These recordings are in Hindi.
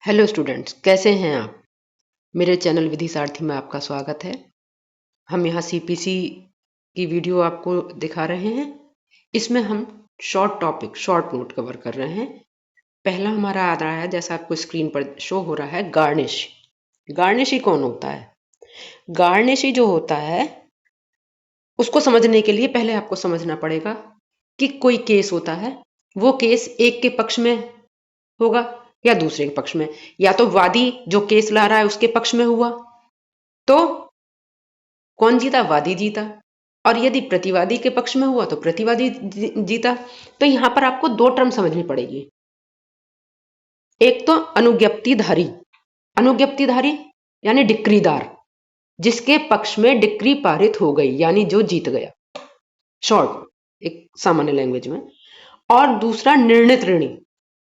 हेलो स्टूडेंट्स, कैसे हैं आप। मेरे चैनल विधि सारथी में आपका स्वागत है। हम यहाँ सीपीसी की वीडियो आपको दिखा रहे हैं। इसमें हम शॉर्ट नोट कवर कर रहे हैं। पहला हमारा आ रहा है, जैसा आपको स्क्रीन पर शो हो रहा है, गार्निश। गार्निश ही कौन होता है? गार्निश ही जो होता है, उसको समझने के लिए पहले आपको समझना पड़ेगा कि कोई केस होता है, वो केस एक के पक्ष में होगा या दूसरे के पक्ष में। या तो वादी जो केस ला रहा है उसके पक्ष में हुआ तो कौन जीता? वादी जीता। और यदि प्रतिवादी के पक्ष में हुआ तो प्रतिवादी जीता। तो यहां पर आपको दो टर्म समझनी पड़ेगी। एक तो अनुज्ञप्तिधारी। अनुज्ञप्तिधारी यानी डिक्रीदार, जिसके पक्ष में डिक्री पारित हो गई, यानी जो जीत गया, शॉर्ट एक सामान्य लैंग्वेज में। और दूसरा निर्णित ऋणी,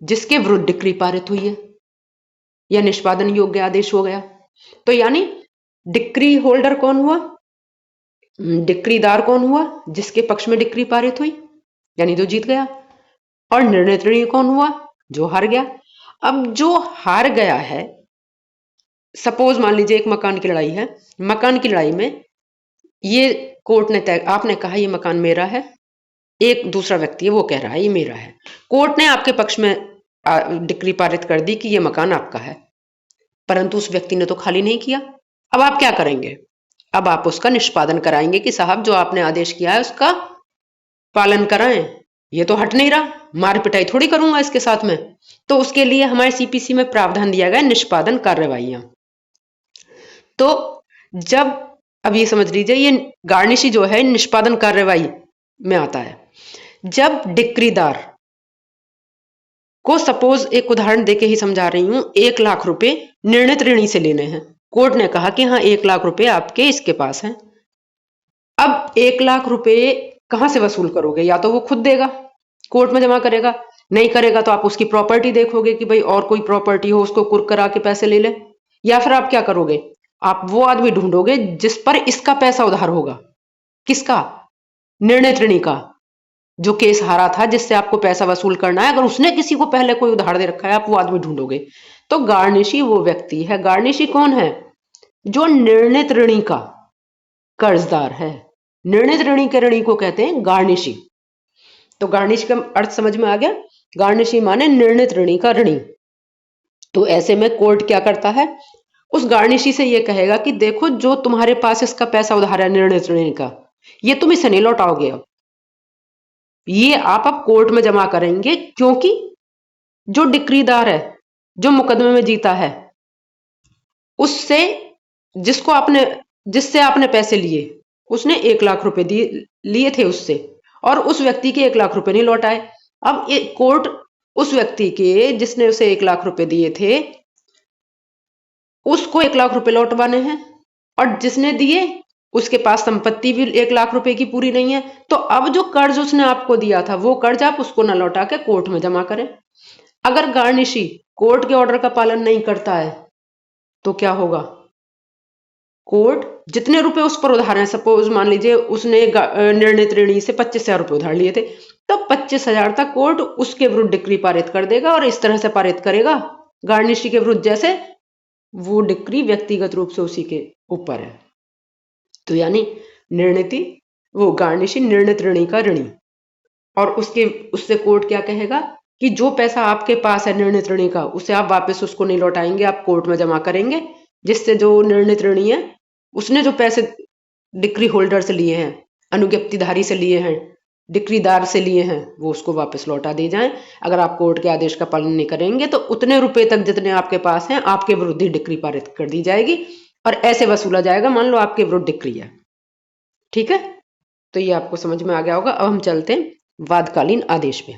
जिसके विरुद्ध डिक्री पारित हुई है या निष्पादन योग्य आदेश हो गया। तो यानी डिक्री होल्डर कौन हुआ? डिक्रीदार कौन हुआ? जिसके पक्ष में डिक्री पारित हुई, यानी जो जीत गया। और निर्णित ऋणी कौन हुआ? जो हार गया। अब जो हार गया है, सपोज मान लीजिए एक मकान की लड़ाई है। मकान की लड़ाई में ये कोर्ट ने तय, आपने कहा ये मकान मेरा है, एक दूसरा व्यक्ति है वो कह रहा है ये मेरा है। कोर्ट ने आपके पक्ष में डिक्री पारित कर दी कि ये मकान आपका है, परंतु उस व्यक्ति ने तो खाली नहीं किया। अब आप क्या करेंगे? अब आप उसका निष्पादन कराएंगे कि साहब जो आपने आदेश किया है उसका पालन कराएं। ये तो हट नहीं रहा, मार पिटाई थोड़ी करूंगा इसके साथ में। तो उसके लिए हमारे सीपीसी में प्रावधान दिया गया निष्पादन कार्यवाहियां। तो जब, अब ये समझ लीजिए, ये गार्निशी जो है निष्पादन कार्यवाही में आता है। जब डिक्रीदार को, सपोज एक उदाहरण देके ही समझा रही हूं, 1,00,000 रुपए निर्णित ऋणी से लेने हैं। कोर्ट ने कहा कि हाँ 1,00,000 रुपए आपके इसके पास हैं। अब 1,00,000 रुपए कहां से वसूल करोगे? या तो वो खुद देगा, कोर्ट में जमा करेगा, नहीं करेगा तो आप उसकी प्रॉपर्टी देखोगे कि भाई और कोई प्रॉपर्टी हो उसको कुर्क करा के पैसे ले ले। या फिर आप क्या करोगे? आप वो आदमी ढूंढोगे जिस पर इसका पैसा उधार होगा। किसका? निर्णित ऋणी का, जो केस हारा था, जिससे आपको पैसा वसूल करना है। अगर उसने किसी को पहले कोई उधार दे रखा है, आप वो आदमी ढूंढोगे। तो गार्निशी वो व्यक्ति है। गार्निशी कौन है? जो निर्णित ऋणी का कर्जदार है। निर्णित ऋणी के ऋणी को कहते हैं गार्निशी। तो गार्निश का अर्थ समझ में आ गया। गार्निशी माने निर्णित ऋणी का ऋणी। तो ऐसे में कोर्ट क्या करता है? उस गार्निशी से ये कहेगा कि देखो जो तुम्हारे पास इसका पैसा उधार है निर्णित ऋणी का, ये तुम इसे नहीं लौटाओगे। अब ये आप अब कोर्ट में जमा करेंगे, क्योंकि जो डिक्रीदार है, जो मुकदमे में जीता है, उससे, जिससे आपने पैसे लिए, उसने 1,00,000 रुपए लिए थे उससे, और उस व्यक्ति के 1,00,000 रुपए नहीं लौटाए। अब ये कोर्ट उस व्यक्ति के, जिसने उसे 1,00,000 रुपए दिए थे, उसको 1,00,000 रुपए लौटवाने हैं। और जिसने दिए उसके पास संपत्ति भी 1,00,000 रुपए की पूरी नहीं है। तो अब जो कर्ज उसने आपको दिया था, वो कर्ज आप उसको ना लौटा के कोर्ट में जमा करें। अगर गार्निशी कोर्ट के ऑर्डर का पालन नहीं करता है तो क्या होगा? कोर्ट जितने रुपए उस पर उधार हैं, सपोज मान लीजिए उसने निर्णित ऋणी से 25,000 रुपए उधार लिए थे, तो 25,000 तक कोर्ट उसके विरुद्ध डिक्री पारित कर देगा। और इस तरह से पारित करेगा गार्निशी के विरुद्ध, जैसे वो डिक्री व्यक्तिगत रूप से उसी के ऊपर है। तो यानी निर्णिति, वो गार्निशी निर्णित ऋणी का ऋणी। और उससे कोर्ट क्या कहेगा कि जो पैसा आपके पास है निर्णित ऋणी का, उसे आप वापस उसको नहीं लौटाएंगे, आप कोर्ट में जमा करेंगे। जिससे जो निर्णित ऋणी है, उसने जो पैसे डिक्री होल्डर से लिए हैं, अनुज्ञप्तिधारी से लिए हैं, डिक्रीदार से लिए हैं, वो उसको वापस लौटा दिए जाएं। अगर आप कोर्ट के आदेश का पालन नहीं करेंगे तो उतने रुपए तक जितने आपके पास हैं, आपके विरुद्ध डिक्री पारित कर दी जाएगी और ऐसे वसूला जाएगा। मान लो आपके विरुद्ध डिक्री है, ठीक है। तो ये आपको समझ में आ गया होगा। अब हम चलते हैं वादकालीन आदेश पे।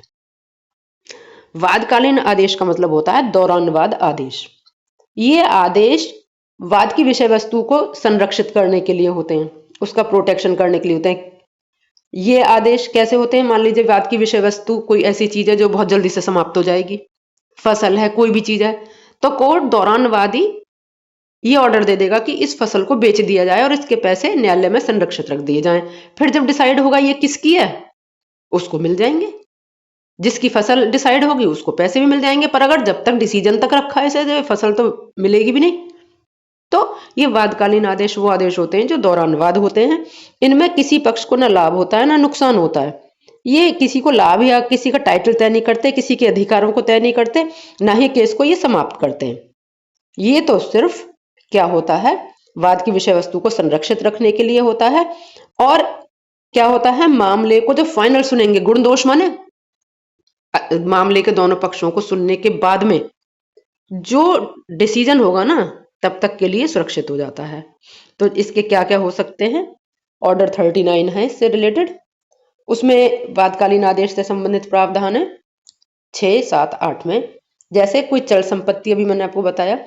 वादकालीन आदेश का मतलब होता है दौरान वाद आदेश। ये आदेश वाद की विषय वस्तु को संरक्षित करने के लिए होते हैं, उसका प्रोटेक्शन करने के लिए होते हैं। ये आदेश कैसे होते हैं? मान लीजिए वाद की विषय वस्तु कोई ऐसी चीज है जो बहुत जल्दी से समाप्त हो जाएगी, फसल है, कोई भी चीज है, तो कोर्ट दौरान वादी ये ऑर्डर दे देगा कि इस फसल को बेच दिया जाए और इसके पैसे न्यायालय में संरक्षित रख दिए जाएं। फिर जब डिसाइड होगा ये किसकी है, उसको मिल जाएंगे। जिसकी फसल डिसाइड होगी उसको पैसे भी मिल जाएंगे, पर अगर जब तक डिसीजन तक रखा है इसे फसल तो मिलेगी भी नहीं। तो ये वादकालीन आदेश वो आदेश होते हैं जो दौरानवाद होते हैं। इनमें किसी पक्ष को ना लाभ होता है ना नुकसान होता है। ये किसी को लाभ या किसी का टाइटल तय नहीं करते, किसी के अधिकारों को तय नहीं करते, ना ही केस को ये समाप्त करते हैं। ये तो सिर्फ क्या होता है, वाद की विषय वस्तु को संरक्षित रखने के लिए होता है। और क्या होता है, मामले को जो फाइनल सुनेंगे, गुण दोष माने मामले के दोनों पक्षों को सुनने के बाद में जो डिसीजन होगा ना तब तक के लिए सुरक्षित हो जाता है। तो इसके क्या क्या हो सकते हैं, ऑर्डर 39 है इससे रिलेटेड। उसमें वादकालीन आदेश से संबंधित प्रावधान है 6, 7, 8 में। जैसे कोई चल संपत्ति, अभी मैंने आपको बताया,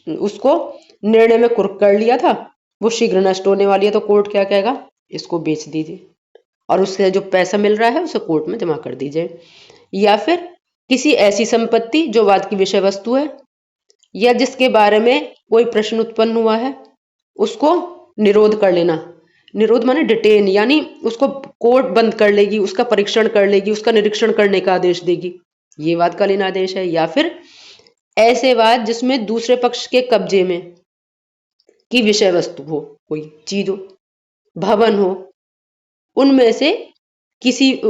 उसको निर्णय में कुर्क कर लिया था, वो शीघ्र नष्ट होने वाली है, तो कोर्ट क्या कहेगा, इसको बेच दीजिए और उससे जो पैसा मिल रहा है उसे कोर्ट में जमा कर दीजिए। या फिर किसी ऐसी संपत्ति जो वाद की विषय वस्तु है या जिसके बारे में कोई प्रश्न उत्पन्न हुआ है, उसको निरोध कर लेना। निरोध माने डिटेन, यानी उसको कोर्ट बंद कर लेगी, उसका परीक्षण कर लेगी, उसका निरीक्षण करने का आदेश देगी, ये वादकालीन आदेश है। या फिर ऐसे वाद जिसमें दूसरे पक्ष के कब्जे में की विषय वस्तु हो, कोई चीज हो, भवन हो, उनमें से किसी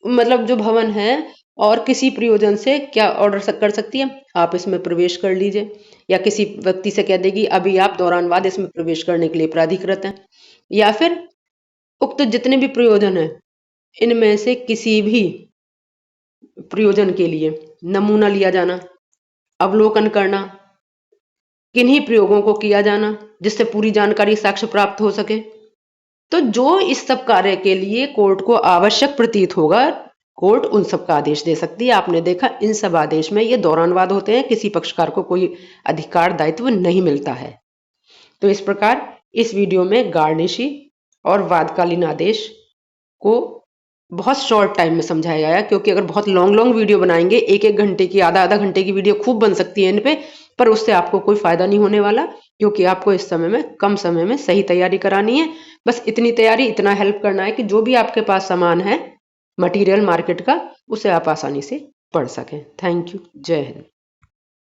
मतलब जो भवन है और किसी प्रयोजन से क्या ऑर्डर कर सकती है, आप इसमें प्रवेश कर लीजिए, या किसी व्यक्ति से कह देगी अभी आप दौरानवाद इसमें प्रवेश करने के लिए प्राधिकृत हैं। या फिर उक्त जितने भी प्रयोजन हैं इनमें से किसी भी प्रयोजन के लिए नमूना लिया जाना, अवलोकन करना, किन्हीं प्रयोगों को किया जाना जिससे पूरी जानकारी साक्ष्य प्राप्त हो सके। तो जो इस सब कार्य के लिए कोर्ट को आवश्यक प्रतीत होगा, कोर्ट उन सब का आदेश दे सकती है। आपने देखा इन सब आदेश में ये दौरानवाद होते हैं, किसी पक्षकार को कोई अधिकार दायित्व नहीं मिलता है। तो इस प्रकार इस वीडियो में गार्निशी और वादकालीन आदेश को बहुत शॉर्ट टाइम में समझाया गया, क्योंकि अगर बहुत लॉन्ग वीडियो बनाएंगे, 1-1 घंटे की, आधा घंटे की वीडियो खूब बन सकती है इन पे, पर उससे आपको कोई फायदा नहीं होने वाला, क्योंकि आपको इस समय में कम समय में सही तैयारी करानी है। बस इतनी तैयारी, इतना हेल्प करना है कि जो भी आपके पास सामान है मटेरियल मार्केट का, उसे आप आसानी से पढ़ सकें। Thank you. जय हिंद।